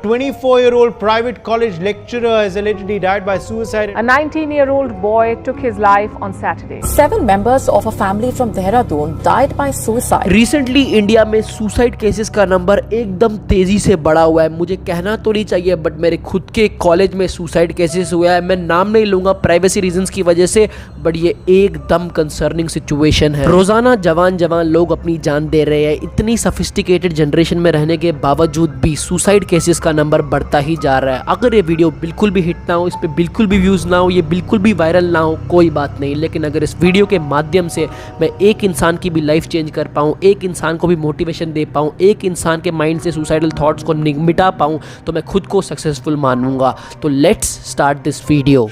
24-year-old private college lecturer has allegedly died by suicide. A 19-year-old boy took his life on Saturday. 7 members of a family from Dehradun died by suicide. Recently India में suicide cases का number एकदम तेजी से बढ़ा हुआ है। मुझे कहना तो नहीं चाहिए बट मेरे खुद के कॉलेज में सुसाइड केसेस हुआ है। मैं नाम नहीं लूंगा प्राइवेसी रीजंस की वजह से, बट ये एकदम कंसर्निंग सिचुएशन है। रोजाना जवान लोग अपनी जान दे रहे हैं। इतनी सफिस्टिकेटेड जनरेशन में रहने के बावजूद भी सुसाइड केसेस का नंबर बढ़ता ही जा रहा है। अगर ये वीडियो बिल्कुल भी हिट ना हो, इस पे बिल्कुल भी व्यूज ना हो, ये बिल्कुल भी वायरल ना हो, कोई बात नहीं, लेकिन अगर इस वीडियो के माध्यम से मैं एक इंसान की भी लाइफ चेंज कर पाऊँ, एक इंसान को भी मोटिवेशन दे पाऊँ, एक इंसान के माइंड से सुसाइडल थॉट्स को मिटा पाऊँ, तो मैं खुद को सक्सेसफुल मानूंगा। तो let's start this video.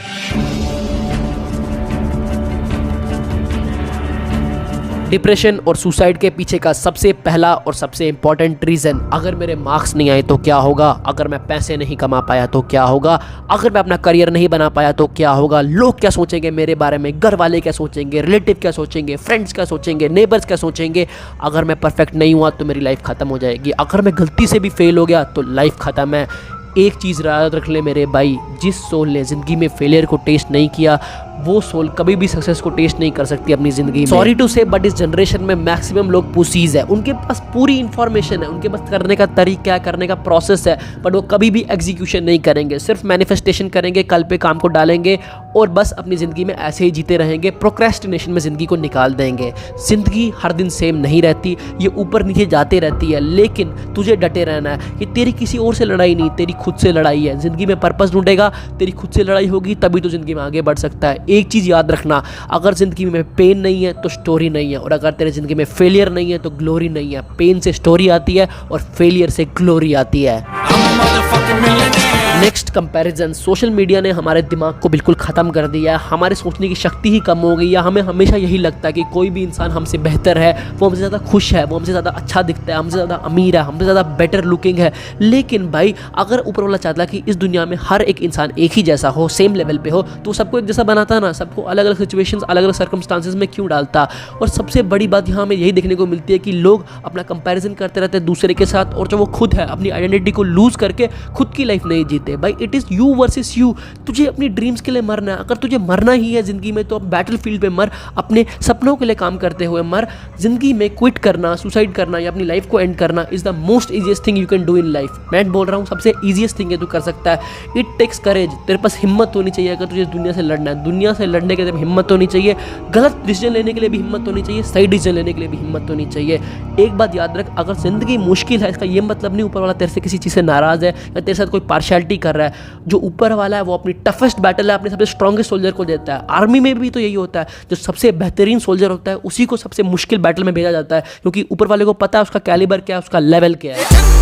Depression और सुसाइड के पीछे का सबसे पहला और सबसे इंपॉर्टेंट रीज़न, अगर मेरे मार्क्स नहीं आए तो क्या होगा, अगर मैं पैसे नहीं कमा पाया तो क्या होगा, अगर मैं अपना करियर नहीं बना पाया तो क्या होगा, लोग क्या सोचेंगे मेरे बारे में, घर वाले क्या सोचेंगे, रिलेटिव क्या सोचेंगे, फ्रेंड्स क्या सोचेंगे, नेबर्स क्या सोचेंगे, अगर मैं परफेक्ट नहीं हुआ तो मेरी लाइफ ख़त्म हो जाएगी, अगर मैं गलती से भी फेल हो गया तो लाइफ ख़त्म है। एक चीज़ याद रख ले मेरे भाई, जिस सोल ने ज़िंदगी में फेलियर को टेस्ट नहीं किया वो सोल कभी भी सक्सेस को टेस्ट नहीं कर सकती अपनी ज़िंदगी में। सॉरी टू से बट इस जनरेशन में मैक्सिमम लोग पुसीज है। उनके पास पूरी इन्फॉर्मेशन है, उनके पास करने का तरीका है, करने का प्रोसेस है, बट वो कभी भी एग्जीक्यूशन नहीं करेंगे, सिर्फ मैनिफेस्टेशन करेंगे, कल पे काम को डालेंगे और बस अपनी ज़िंदगी में ऐसे ही जीते रहेंगे, प्रोक्रेस्टिनेशन में ज़िंदगी को निकाल देंगे। ज़िंदगी हर दिन सेम नहीं रहती, ये ऊपर नीचे जाते रहती है, लेकिन तुझे डटे रहना है कि तेरी किसी और से लड़ाई नहीं, तेरी खुद से लड़ाई है। ज़िंदगी में पर्पस ढूंढेगा, तेरी खुद से लड़ाई होगी, तभी तो ज़िंदगी में आगे बढ़ सकता है। एक चीज़ याद रखना, अगर ज़िंदगी में पेन नहीं है तो स्टोरी नहीं है, और अगर तेरे ज़िंदगी में फेलियर नहीं है तो ग्लोरी नहीं है। पेन से स्टोरी आती है और फेलियर से ग्लोरी आती है। नेक्स्ट कंपैरिजन, सोशल मीडिया ने हमारे दिमाग को बिल्कुल ख़त्म कर दिया है। हमारे सोचने की शक्ति ही कम हो गई है। हमें हमेशा यही लगता है कि कोई भी इंसान हमसे बेहतर है, वो हमसे ज़्यादा खुश है, वो हमसे ज़्यादा अच्छा दिखता है, हमसे ज़्यादा अमीर है, हमसे ज़्यादा बेटर लुकिंग है। लेकिन भाई अगर ऊपर वाला चाहता है कि इस दुनिया में हर एक इंसान एक ही जैसा हो, सेम लेवल पे हो, तो सबको एक जैसा बनाता ना, सबको अलग अलग सिचुएशंस, अलग अलग सर्कमस्टांसेस में क्यों डालता। और सबसे बड़ी बात यहाँ हमें यही देखने को मिलती है कि लोग अपना कंपैरिजन करते रहते हैं दूसरे के साथ, और जो वो खुद है अपनी आइडेंटिटी को लूज करके खुद की लाइफ नहीं जीते। भाई it is you versus you. तुझे अपनी ड्रीम्स के लिए मरना है, अगर तुझे मरना ही है ज़िंदगी में तो अब बैटल फील्ड पे मर, अपने सपनों के लिए काम करते हुए मर। ज़िंदगी में क्विट करना, सुसाइड करना या अपनी लाइफ को एंड करना is the most easiest thing you can do in life. मैं बोल रहा हूँ सबसे ईजिएस्ट थिंग है तू कर सकता है। It takes courage. तेरे पास हिम्मत होनी चाहिए अगर तुझे दुनिया से लड़ना है। दुनिया से लड़ने के लिए हिम्मत होनी चाहिए, गलत डिसीजन लेने के लिए भी हिम्मत होनी चाहिए, सही डिसीजन लेने के लिए भी हिम्मत होनी चाहिए। एक बात याद रख, अगर ज़िंदगी मुश्किल है इसका ये मतलब नहीं ऊपर वाला तेरे से किसी चीज़ से नाराज़ है या तेरे साथ कोई पार्शियलिटी कर रहा है। जो ऊपर वाला है वो अपनी टफेस्ट बैटल है अपने सबसे स्ट्रॉन्गेस्ट सोल्जर को देता है। आर्मी में भी तो यही होता है, जो सबसे बेहतरीन सोल्जर होता है उसी को सबसे मुश्किल बैटल में भेजा जाता है, क्योंकि ऊपर वाले को पता है उसका कैलिबर क्या है, उसका लेवल क्या है।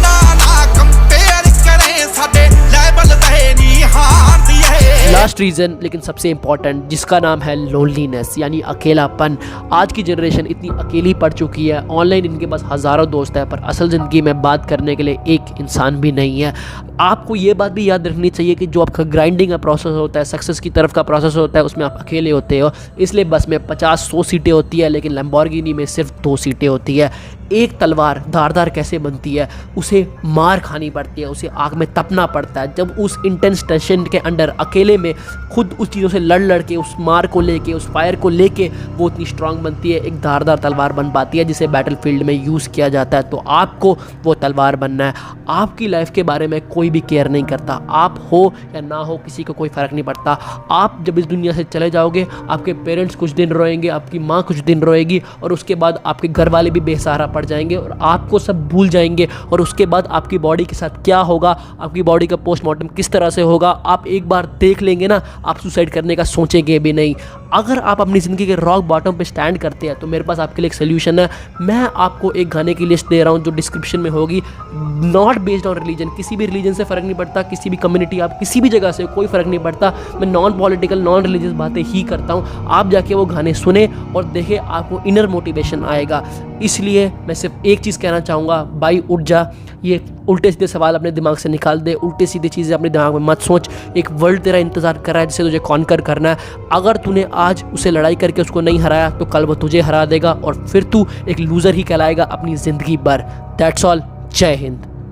लास्ट रीज़न लेकिन सबसे इंपॉर्टेंट, जिसका नाम है लोनलीनेस यानी अकेलापन। आज की जनरेशन इतनी अकेली पड़ चुकी है, ऑनलाइन इनके पास हज़ारों दोस्त हैं पर असल ज़िंदगी में बात करने के लिए एक इंसान भी नहीं है। आपको ये बात भी याद रखनी चाहिए कि जो आपका ग्राइंडिंग का प्रोसेस होता है, सक्सेस की तरफ का प्रोसेस होता है, उसमें आप अकेले होते हो। इसलिए बस में 50-100 सीटें होती है, लेकिन लैम्बोर्गिनी में सिर्फ 2 सीटें होती है। एक तलवार धारदार कैसे बनती है, उसे मार खानी पड़ती है, उसे आग में तपना पड़ता है। जब उस इंटेंस टेंशन के अंडर अकेले में खुद उस चीज़ों से लड़ के उस मार को लेके, उस फायर को लेके वो इतनी स्ट्रांग बनती है, एक धारदार तलवार बन पाती है जिसे बैटल फील्ड में यूज़ किया जाता है। तो आपको वो तलवार बनना है। आपकी लाइफ के बारे में कोई भी केयर नहीं करता, आप हो या ना हो किसी को कोई फ़र्क नहीं पड़ता। आप जब इस दुनिया से चले जाओगे, आपके पेरेंट्स कुछ दिन रोएंगे, आपकी माँ कुछ दिन रोएगी, और उसके बाद आपके घर वाले भी बेसहारा पड़ जाएंगे और आपको सब भूल जाएंगे। और उसके बाद आपकी बॉडी के साथ क्या होगा, आपकी बॉडी का पोस्टमार्टम किस तरह से होगा, आप एक बार देख लेंगे ना, आप सुसाइड करने का सोचेंगे भी नहीं। अगर आप अपनी ज़िंदगी के रॉक बॉटम पे स्टैंड करते हैं तो मेरे पास आपके लिए एक सोल्यूशन है। मैं आपको एक गाने की लिस्ट दे रहा हूँ जो डिस्क्रिप्शन में होगी। नॉट बेस्ड ऑन रिलीजन, किसी भी रिलीजन से फ़र्क नहीं पड़ता, किसी भी कम्युनिटी, आप किसी भी जगह से, कोई फ़र्क नहीं पड़ता। मैं नॉन पॉलिटिकल, नॉन रिलीजियस बातें ही करता हूँ। आप जाके वो गाने सुने और देखें, आपको इनर मोटिवेशन आएगा। इसलिए मैं सिर्फ एक चीज़ कहना चाहूँगा, भाई उठ जा। ये उल्टे सीधे सवाल अपने दिमाग से निकाल दे, उल्टे सीधे चीज़ें अपने दिमाग में मत सोच। एक वर्ल्ड तेरा इंतज़ार कर रहा है जिसे तुझे कॉन्कर करना है। अगर तूने आज उसे लड़ाई करके उसको नहीं हराया तो कल वो तुझे हरा देगा और फिर तू एक लूज़र ही कहलाएगा अपनी ज़िंदगी भर। That's all. जय हिंद।